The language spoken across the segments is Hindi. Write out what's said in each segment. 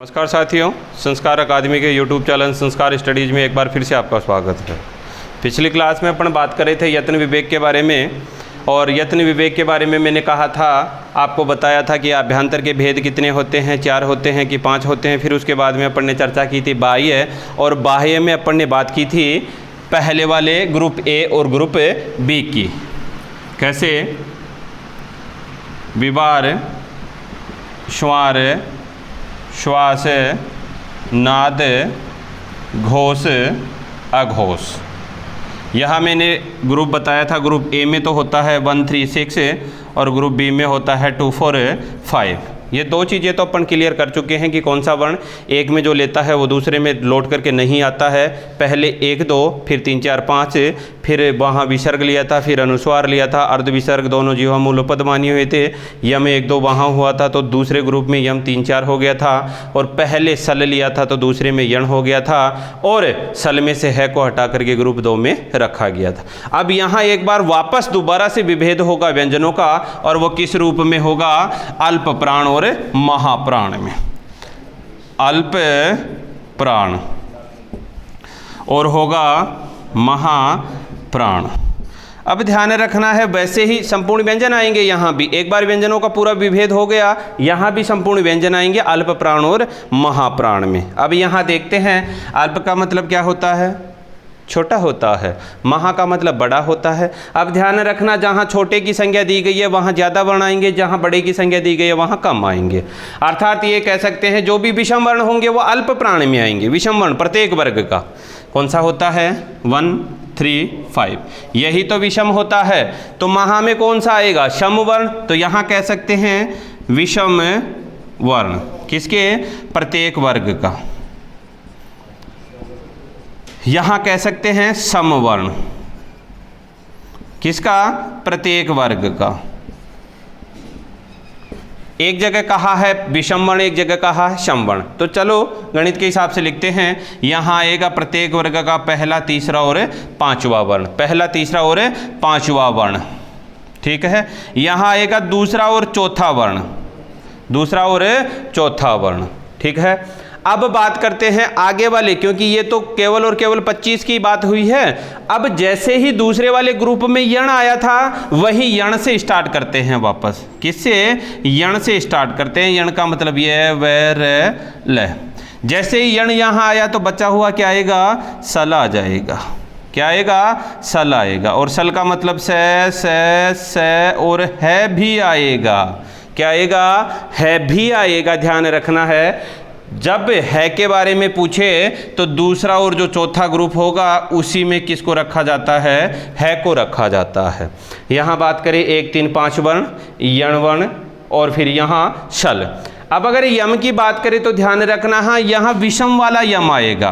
नमस्कार साथियों, संस्कार अकादमी के YouTube चैनल संस्कार स्टडीज़ में एक बार फिर से आपका स्वागत है। पिछली क्लास में अपन बात कर रहे थे यत्न विवेक के बारे में, और यत्न विवेक के बारे में मैंने कहा था, आपको बताया था कि अभ्यंतर के भेद कितने होते हैं, 4 होते हैं कि 5 होते हैं। फिर उसके बाद में अपन ने चर्चा की थी बाह्य, और बाह्य में अपन ने बात की थी पहले वाले ग्रुप ए और ग्रुप बी की। कैसे? विवार, श्वार, श्वास, नाद, घोष, अघोष। यहाँ मैंने ग्रुप बताया था, ग्रुप ए में तो होता है 1, 3, 6 और ग्रुप बी में होता है 2, 4, 5। ये दो चीज़ें तो अपन क्लियर कर चुके हैं कि कौन सा वर्ण एक में जो लेता है वो दूसरे में लौट करके नहीं आता है। पहले 1, 2, फिर 3, 4, 5, फिर वहाँ विसर्ग लिया था, फिर अनुस्वार लिया था, अर्ध विसर्ग दोनों जीवा मूल पद माने हुए थे। यम 1, 2 वहाँ हुआ था, तो दूसरे ग्रुप में यम 3, 4 हो गया था। और पहले सल लिया था तो दूसरे में यण हो गया था, और सल में से है को हटा करके ग्रुप 2 में रखा गया था। अब यहाँ एक बार वापस दोबारा से विभेद होगा व्यंजनों का, और वो किस रूप में होगा? अल्प प्राण और महाप्राण में। अल्प प्राण और होगा महाप्राण। अब ध्यान रखना है, वैसे ही संपूर्ण व्यंजन आएंगे यहाँ भी। एक बार व्यंजनों का पूरा विभेद हो गया, यहाँ भी संपूर्ण व्यंजन आएंगे अल्प प्राण और महाप्राण में। अब यहाँ देखते हैं, अल्प का मतलब क्या होता है? छोटा होता है। महा का मतलब बड़ा होता है। अब ध्यान रखना, जहाँ छोटे की संख्या दी गई है वहाँ ज़्यादा वर्ण आएंगे, जहाँ बड़े की संख्या दी गई है वहाँ कम आएंगे। अर्थात ये कह सकते हैं जो भी विषम वर्ण होंगे वो अल्प प्राण में आएंगे। विषम वर्ण प्रत्येक वर्ग का कौन सा होता है? 1, 3, 5, यही तो विषम होता है। तो महा में कौन सा आएगा? सम वर्ण। तो यहाँ कह सकते हैं विषम वर्ण किसके? प्रत्येक वर्ग का। यहाँ कह सकते हैं समवर्ण किसका? प्रत्येक वर्ग का। एक जगह कहा है विषम वर्ण, एक जगह कहा है समवर्ण। तो चलो गणित के हिसाब से लिखते हैं। यहाँ आएगा प्रत्येक वर्ग का पहला, तीसरा और 5वां वर्ण। पहला, तीसरा और 5वां वर्ण, ठीक है। यहाँ आएगा दूसरा और चौथा वर्ण, दूसरा और चौथा वर्ण, ठीक है। अब बात करते हैं आगे वाले, क्योंकि ये तो केवल और केवल 25 की बात हुई है। अब जैसे ही दूसरे वाले ग्रुप में यण आया था, वही यण से स्टार्ट करते हैं वापस। किससे? यण से स्टार्ट करते हैं। यण का मतलब ये है वैर ल। जैसे ही यण यहाँ आया तो बचा हुआ क्या आएगा? सल आ जाएगा। क्या आएगा? सल आएगा। और सल का मतलब से और है भी आएगा। क्या आएगा? है भी आएगा। ध्यान रखना है, जब है के बारे में पूछे तो दूसरा और जो चौथा ग्रुप होगा उसी में किसको रखा जाता है को रखा जाता है। यहाँ बात करें 1, 3, 5 वर्ण, यण वर्ण, और फिर यहाँ शल। अब अगर यम की बात करें तो ध्यान रखना, हाँ यहाँ विषम वाला यम आएगा,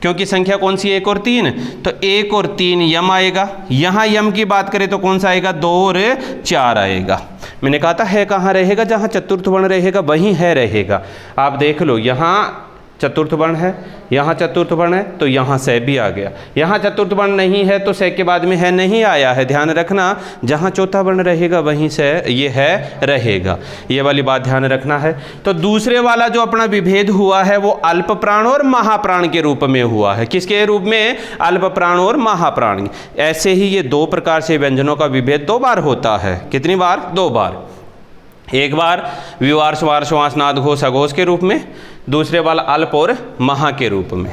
क्योंकि संख्या कौन सी? 1 और 3, तो 1 और 3 यम आएगा। यहाँ यम की बात करें तो कौन सा आएगा? 2 और 4 आएगा। मैंने कहा था है कहाँ रहेगा? जहाँ चतुर्थ वर्ण रहेगा वहीं है रहेगा। आप देख लो, यहाँ चतुर्थ वर्ण है, यहाँ चतुर्थ वर्ण है, तो यहाँ से भी आ गया। यहाँ चतुर्थ वर्ण नहीं है तो से के बाद में है नहीं आया है। ध्यान रखना, जहाँ चौथा वर्ण रहेगा वहीं से ये है रहेगा। ये वाली बात ध्यान रखना है। तो दूसरे वाला जो अपना विभेद हुआ है वो अल्प प्राण और महाप्राण के रूप में हुआ है। किसके रूप में? अल्प प्राण और महाप्राण। ऐसे ही ये 2 प्रकार से व्यंजनों का विभेद 2 बार होता है। कितनी बार? 2 बार। एक बार विवार, श्वार, श्वास, नाद, घोष, अघोष के रूप में, दूसरे वाला अल्प और महा के रूप में।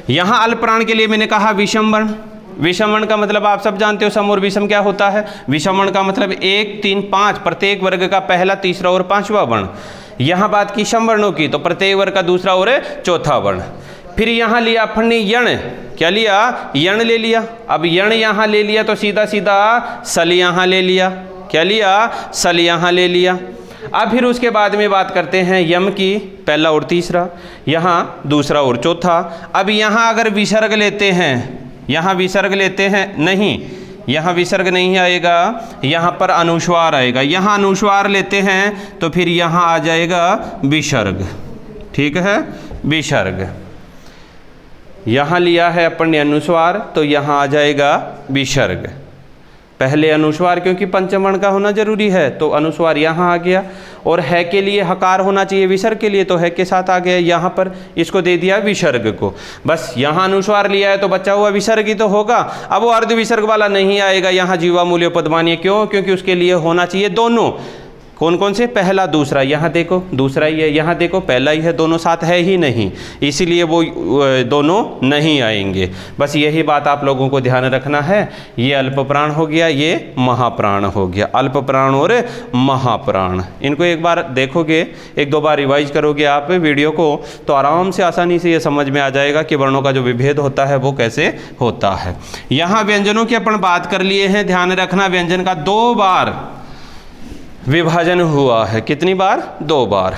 यहाँ अल्प प्राण के लिए मैंने कहा विषम वर्ण। विषम वर्ण का मतलब आप सब जानते हो, सम और विषम क्या होता है। विषम वर्ण का मतलब 1, 3, 5 प्रत्येक वर्ग का पहला, तीसरा और 5वां वर्ण। यहाँ बात की सम वर्णों की, तो प्रत्येक वर्ग का दूसरा और चौथा वर्ण। फिर यहाँ लिया अपन ने यण। क्या लिया? यण ले लिया। अब यण यहाँ ले लिया तो सीधा सीधा सल यहाँ ले लिया। क्या लिया? सल यहाँ ले लिया। अब फिर उसके बाद में बात करते हैं यम की, पहला और तीसरा, यहाँ दूसरा और चौथा। अब यहाँ अगर विसर्ग लेते हैं, यहाँ विसर्ग लेते हैं, नहीं यहाँ विसर्ग नहीं आएगा, यहाँ पर अनुस्वार आएगा। यहाँ अनुस्वार लेते हैं तो फिर यहाँ आ जाएगा विसर्ग, ठीक है, विसर्ग। यहाँ लिया है अपन ने अनुस्वार तो यहाँ आ जाएगा विसर्ग। पहले अनुस्वार, क्योंकि पंचम वर्ण का होना जरूरी है, तो अनुस्वार यहाँ आ गया। और है के लिए हकार होना चाहिए विसर्ग के लिए, तो है के साथ आ गया यहाँ पर, इसको दे दिया विसर्ग को। बस यहाँ अनुस्वार लिया है तो बचा हुआ विसर्ग ही तो होगा। अब वो अर्ध विसर्ग वाला नहीं आएगा यहाँ जीवा मूल्य पदमानीय, क्यों? क्योंकि उसके लिए होना चाहिए दोनों। कौन कौन से? पहला दूसरा, यहाँ देखो दूसरा ही है, यहाँ देखो पहला ही है, दोनों साथ है ही नहीं, इसीलिए वो दोनों नहीं आएंगे। बस यही बात आप लोगों को ध्यान रखना है। ये अल्प प्राण हो गया, ये महाप्राण हो गया, अल्प प्राण और महाप्राण। इनको एक बार देखोगे, एक दो बार रिवाइज करोगे आप वीडियो को, तो आराम से आसानी से ये समझ में आ जाएगा कि वर्णों का जो विभेद होता है वो कैसे होता है। यहाँ व्यंजनों की अपन बात कर लिए हैं, ध्यान रखना व्यंजन का 2 बार विभाजन हुआ है। कितनी बार? 2 बार।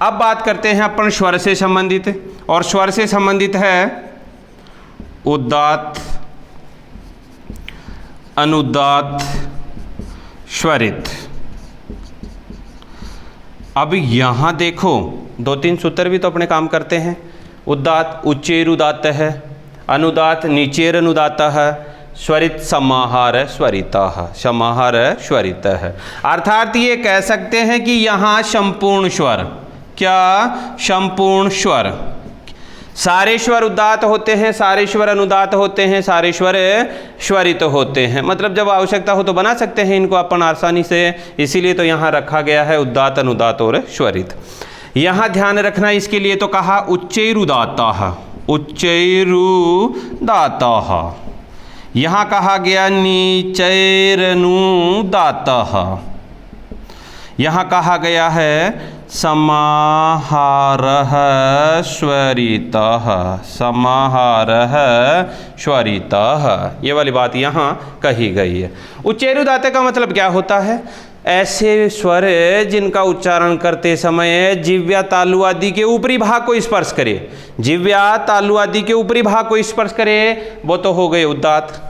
अब बात करते हैं अपन स्वर से संबंधित, और स्वर से संबंधित है उदात्त, अनुदात्त, स्वरित। अब यहाँ देखो 2-3 सूत्र भी तो अपने काम करते हैं। उदात्त उच्चैर उदात्त है, अनुदात्त नीचेर अनुदात्त है, स्वरित समाहार स्वरितः, समाहार स्वरित है। अर्थात ये कह सकते हैं कि यहाँ संपूर्ण स्वर, क्या? संपूर्ण स्वर, सारे स्वर उदात्त होते हैं, सारे स्वर अनुदात्त होते हैं, सारे स्वर स्वरित होते हैं। मतलब जब आवश्यकता हो तो बना सकते हैं इनको अपन आसानी से, इसीलिए तो यहाँ रखा गया है उदात्त, अनुदात्त और स्वरित। यहाँ ध्यान रखना, इसके लिए तो कहा उच्चैरुदात्तः, उच्चैरुदात्तः। यहाँ कहा गया नीचैरनुदात्तः, यहाँ कहा गया है समाहारः स्वरितः, समाहारः स्वरितः। ये वाली बात यहाँ कही गई है। उच्चैरुदात्त का मतलब क्या होता है? ऐसे स्वर जिनका उच्चारण करते समय जिह्वा तालु आदि के ऊपरी भाग को स्पर्श करे, जिह्वा तालु आदि के ऊपरी भाग को स्पर्श करे, वो तो हो गए उदात्त।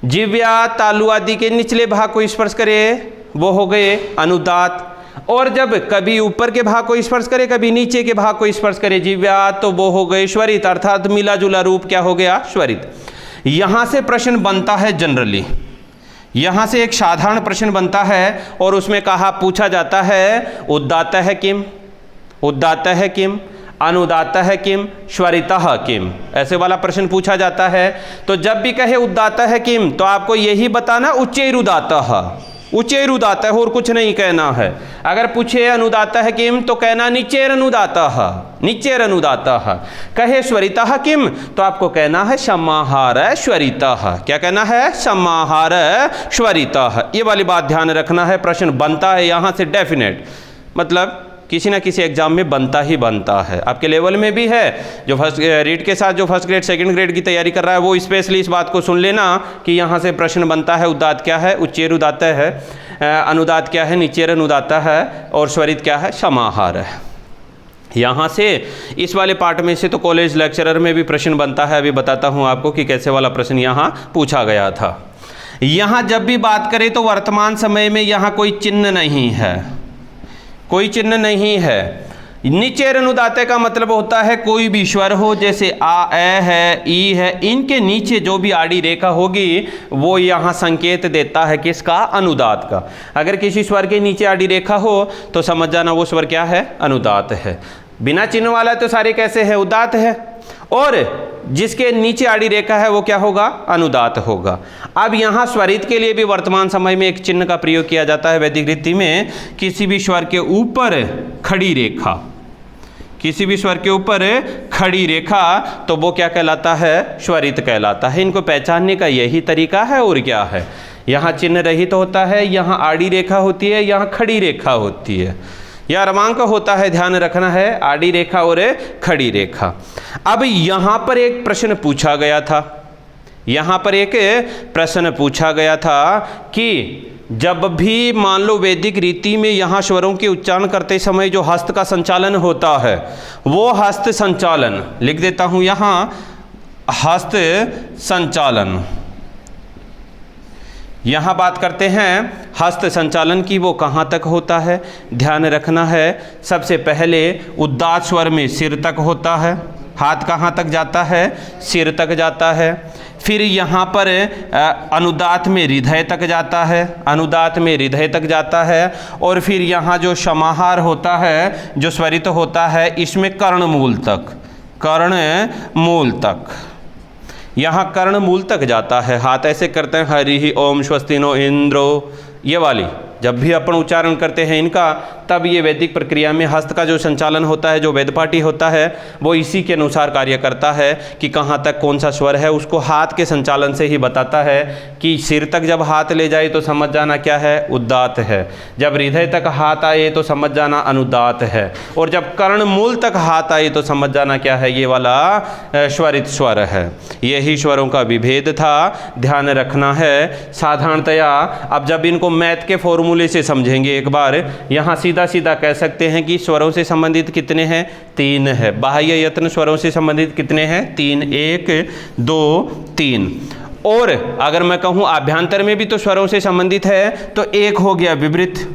जिह्वा तालु आदि के निचले भाग को स्पर्श करे, वो हो गए अनुदात्त। और जब कभी ऊपर के भाग को स्पर्श करे, कभी नीचे के भाग को स्पर्श करे जिह्वा, तो वो हो गए स्वरित, अर्थात मिला जुला रूप क्या हो गया? स्वरित। यहाँ से प्रश्न बनता है जनरली, यहाँ से एक साधारण प्रश्न बनता है और उसमें कहा पूछा जाता है उदात्त है किम, उदात्त है किम, अनुदात्त है किम, स्वरितः किम, ऐसे वाला प्रश्न पूछा जाता है। तो जब भी कहे उदात्त है किम तो आपको यही बताना उच्चैरुदात्तः, उच्चैरुदात्तः और कुछ नहीं कहना है। अगर पूछे अनुदात्त है किम तो कहना नीचेर अनुदात्तः, नीचेर अनुदात्तः। कहे स्वरितः किम तो आपको कहना है समाहार स्वरितः। क्या कहना है? समाहार स्वरितः। ये वाली बात ध्यान रखना है, प्रश्न बनता है यहाँ से डेफिनेट, मतलब किसी ना किसी एग्जाम में बनता ही बनता है। आपके लेवल में भी है, जो फर्स्ट रीड के साथ जो फर्स्ट ग्रेड सेकंड ग्रेड की तैयारी कर रहा है वो स्पेशली इस बात को सुन लेना कि यहाँ से प्रश्न बनता है उदात्त क्या है? उच्चैरुदात्त है, अनुदात्त क्या है? नीचेर अनुदात्त है, और स्वरित क्या है? समाहार है। यहाँ से इस वाले पार्ट में से तो कॉलेज लेक्चरर में भी प्रश्न बनता है। अभी बताता हूँ आपको कि कैसे वाला प्रश्न यहाँ पूछा गया था। यहाँ जब भी बात करें तो वर्तमान समय में यहाँ कोई चिन्ह नहीं है, कोई चिन्ह नहीं है। नीचेर अनुदात्त का मतलब होता है कोई भी स्वर हो, जैसे आ, ए है, ई है, इनके नीचे जो भी आड़ी रेखा होगी वो यहाँ संकेत देता है किसका? अनुदात्त का। अगर किसी स्वर के नीचे आड़ी रेखा हो तो समझ जाना वो स्वर क्या है? अनुदात्त है। बिना चिन्ह वाला तो सारे कैसे है? उदात्त है। और जिसके नीचे आड़ी रेखा है वो क्या होगा? अनुदात्त होगा। अब यहाँ स्वरित के लिए भी वर्तमान समय में एक चिन्ह का प्रयोग किया जाता है वैदिक रीति में। किसी भी स्वर के ऊपर खड़ी रेखा, किसी भी स्वर के ऊपर खड़ी रेखा, तो वो क्या कहलाता है? स्वरित कहलाता है। इनको पहचानने का यही तरीका है, और क्या है? यहाँ चिन्ह रहित होता है, यहाँ आड़ी रेखा होती है, यहाँ खड़ी रेखा होती है, यह क्रमांक होता है, ध्यान रखना है, आड़ी रेखा और खड़ी रेखा। अब यहाँ पर एक प्रश्न पूछा गया था, यहाँ पर एक प्रश्न पूछा गया था कि जब भी मान लो वैदिक रीति में यहाँ स्वरों के उच्चारण करते समय जो हस्त का संचालन होता है, वो हस्त संचालन लिख देता हूँ यहाँ, हस्त संचालन। यहाँ बात करते हैं हस्त संचालन की, वो कहाँ तक होता है? ध्यान रखना है, सबसे पहले उदात्त स्वर में सिर तक होता है। हाथ कहाँ तक जाता है? सिर तक जाता है। फिर यहाँ पर अनुदात में हृदय तक जाता है, अनुदात में हृदय तक जाता है, और फिर यहाँ जो समाहार होता है, जो स्वरित होता है, इसमें कर्णमूल तक, कर्णमूल तक, यहाँ कर्णमूल तक जाता है। हाथ ऐसे करते हैं, हरि ओम स्वस्ति नो इंद्रो, ये वाली जब भी अपन उच्चारण करते हैं इनका, तब ये वैदिक प्रक्रिया में हस्त का जो संचालन होता है, जो वेदपाठी होता है, वो इसी के अनुसार कार्य करता है कि कहाँ तक कौन सा स्वर है, उसको हाथ के संचालन से ही बताता है कि सिर तक जब हाथ ले जाए तो समझ जाना क्या है, उदात्त है, जब हृदय तक हाथ आए तो समझ जाना अनुदात है, और जब कर्णमूल तक हाथ आए तो समझ जाना क्या है, ये वाला स्वरित स्वर है। यही स्वरों का विभेद था, ध्यान रखना है साधारणतया। अब जब इनको मैथ के फॉर्मूले से समझेंगे एक बार, यहाँ सीधा सीधा कह सकते हैं कि स्वरों से संबंधित कितने हैं, 3 है। बाह्य यत्न स्वरों से संबंधित कितने हैं, 3, 1 2 3। और अगर मैं कहूँ आभ्यंतर में भी तो स्वरों से संबंधित है, तो एक हो गया विवृत,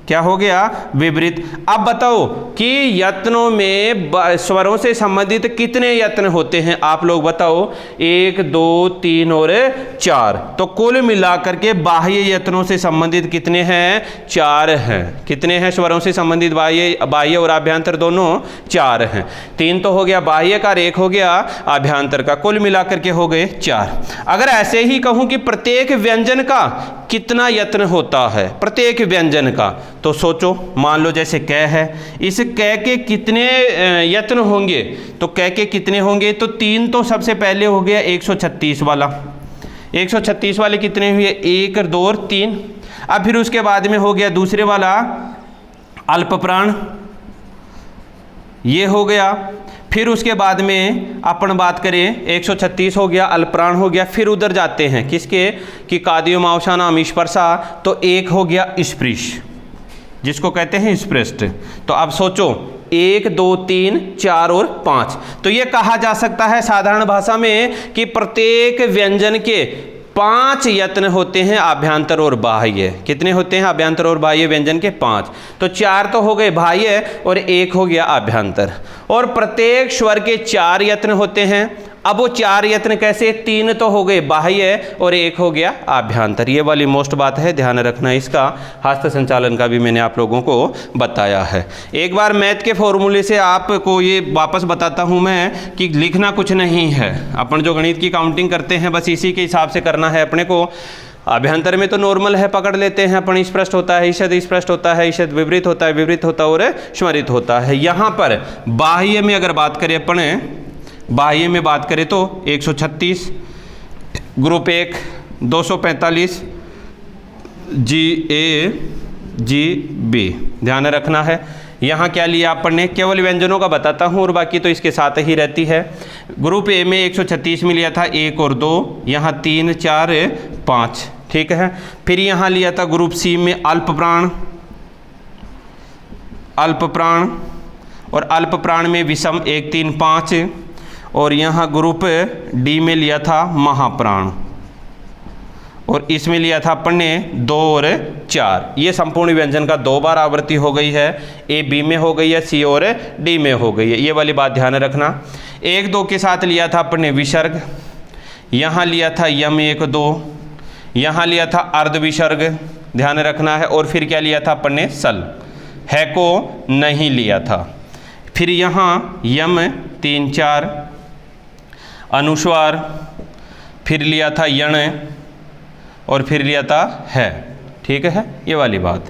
क्या हो गया, विवृत। अब बताओ कि यत्नों में स्वरों से संबंधित कितने यत्न होते हैं, आप लोग बताओ, 1 2 3 और 4। तो कुल मिलाकर के बाह्य यत्नों से संबंधित कितने हैं, 4 हैं। कितने हैं स्वरों से संबंधित, बाह्य और आभ्यंतर दोनों 4 हैं। 3 तो हो गया बाह्य का, 1 हो गया आभ्यंतर का, कुल मिलाकर के हो गए 4। अगर ऐसे ही कहूं कि प्रत्येक व्यंजन का कितना यत्न होता है, प्रत्येक व्यंजन का, तो सोचो, मान लो जैसे क है, इस क के कितने यत्न होंगे, तो क के कितने होंगे, तो 3 तो सबसे पहले हो गया 136 वाला, 136 वाले कितने हुए, 1 2 और 3। अब फिर उसके बाद में हो गया दूसरे वाला अल्प प्राण, ये हो गया। फिर उसके बाद में अपन बात करें, 136 हो गया, अल्पप्राण हो गया, फिर उधर जाते हैं किसके, कि कादियोमावसानाम स्पर्शा, तो 1 हो गया स्पृश, जिसको कहते हैं स्पृष्ट। तो अब सोचो, 1 2 3 4 और 5, तो ये कहा जा सकता है साधारण भाषा में कि प्रत्येक व्यंजन के 5 यत्न होते हैं, आभ्यंतर और बाह्य। कितने होते हैं, आभ्यंतर और बाह्य व्यंजन के 5। तो 4 तो हो गए बाह्य और 1 हो गया आभ्यंतर, और प्रत्येक स्वर के 4 यत्न होते हैं। अब वो 4 यत्न कैसे, 3 तो हो गए बाह्य और 1 हो गया आभ्यंतर। ये वाली मोस्ट बात है, ध्यान रखना इसका। हस्त संचालन का भी मैंने आप लोगों को बताया है। एक बार मैथ के फॉर्मूले से आपको ये वापस बताता हूँ मैं कि लिखना कुछ नहीं है, अपन जो गणित की काउंटिंग करते हैं बस इसी के हिसाब से करना है अपने को। अभ्यंतर में तो नॉर्मल है, पकड़ लेते हैं अपन, स्पष्ट होता है, ईषद स्पष्ट होता है, ईषद विवृत होता है, विवृत होता है और स्मरित होता है। यहाँ पर बाह्य में अगर बात करें अपन, बाह्य में बात करें तो 136, ग्रुप 1 245, GA-GB, ध्यान रखना है। यहाँ क्या लिया अपन ने, केवल व्यंजनों का बताता हूँ और बाकी तो इसके साथ ही रहती है। ग्रुप ए में 136 में लिया था 1 और 2, यहाँ 3 4 5, ठीक है। फिर यहाँ लिया था ग्रुप सी में अल्प प्राण, अल्प प्राण, और अल्प प्राण में विषम 1 3 5, और यहाँ ग्रुप डी में लिया था महाप्राण, और इसमें लिया था अपन ने 2 और 4। ये संपूर्ण व्यंजन का 2 बार आवृत्ति हो गई है, ए बी में हो गई है, सी और डी में हो गई है। ये वाली बात ध्यान रखना। 1 2 के साथ लिया था अपन ने विसर्ग, यहाँ लिया था यम 1 2, यहाँ लिया था अर्ध विसर्ग, ध्यान रखना है। और फिर क्या लिया था अपन ने, सल, है को नहीं लिया था। फिर यहाँ यम 3 4, अनुस्वार, फिर लिया था यण, और फिर लिया था है, ठीक है, ये वाली बात।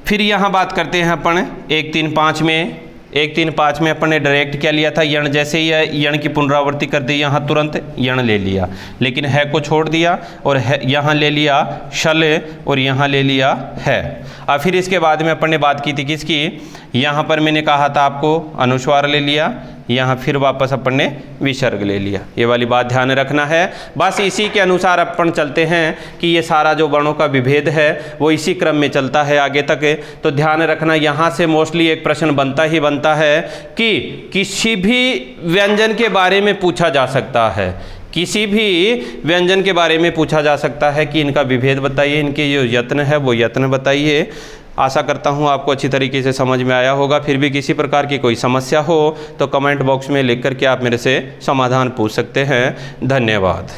फिर यहाँ बात करते हैं अपन 1 3 5 में, 1 3 5 में अपन ने डायरेक्ट क्या लिया था, यण, जैसे ही यण की पुनरावृत्ति कर दी यहाँ तुरंत यण ले लिया, लेकिन है को छोड़ दिया, और है यहाँ ले लिया शल, और यहाँ ले लिया है। और फिर इसके बाद में अपन ने बात की थी किसकी, यहाँ पर मैंने कहा था आपको अनुस्वार ले लिया, यहाँ फिर वापस अपन ने विसर्ग ले लिया। ये वाली बात ध्यान रखना है। बस इसी के अनुसार अपन चलते हैं कि ये सारा जो वर्णों का विभेद है वो इसी क्रम में चलता है आगे तक। तो ध्यान रखना, यहाँ से मोस्टली एक प्रश्न बनता ही बनता है कि किसी भी व्यंजन के बारे में पूछा जा सकता है, किसी भी व्यंजन के बारे में पूछा जा सकता है कि इनका विभेद बताइए, इनके जो यत्न है वो यत्न बताइए। आशा करता हूँ आपको अच्छी तरीके से समझ में आया होगा। फिर भी किसी प्रकार की कोई समस्या हो तो कमेंट बॉक्स में लिख करके आप मेरे से समाधान पूछ सकते हैं। धन्यवाद।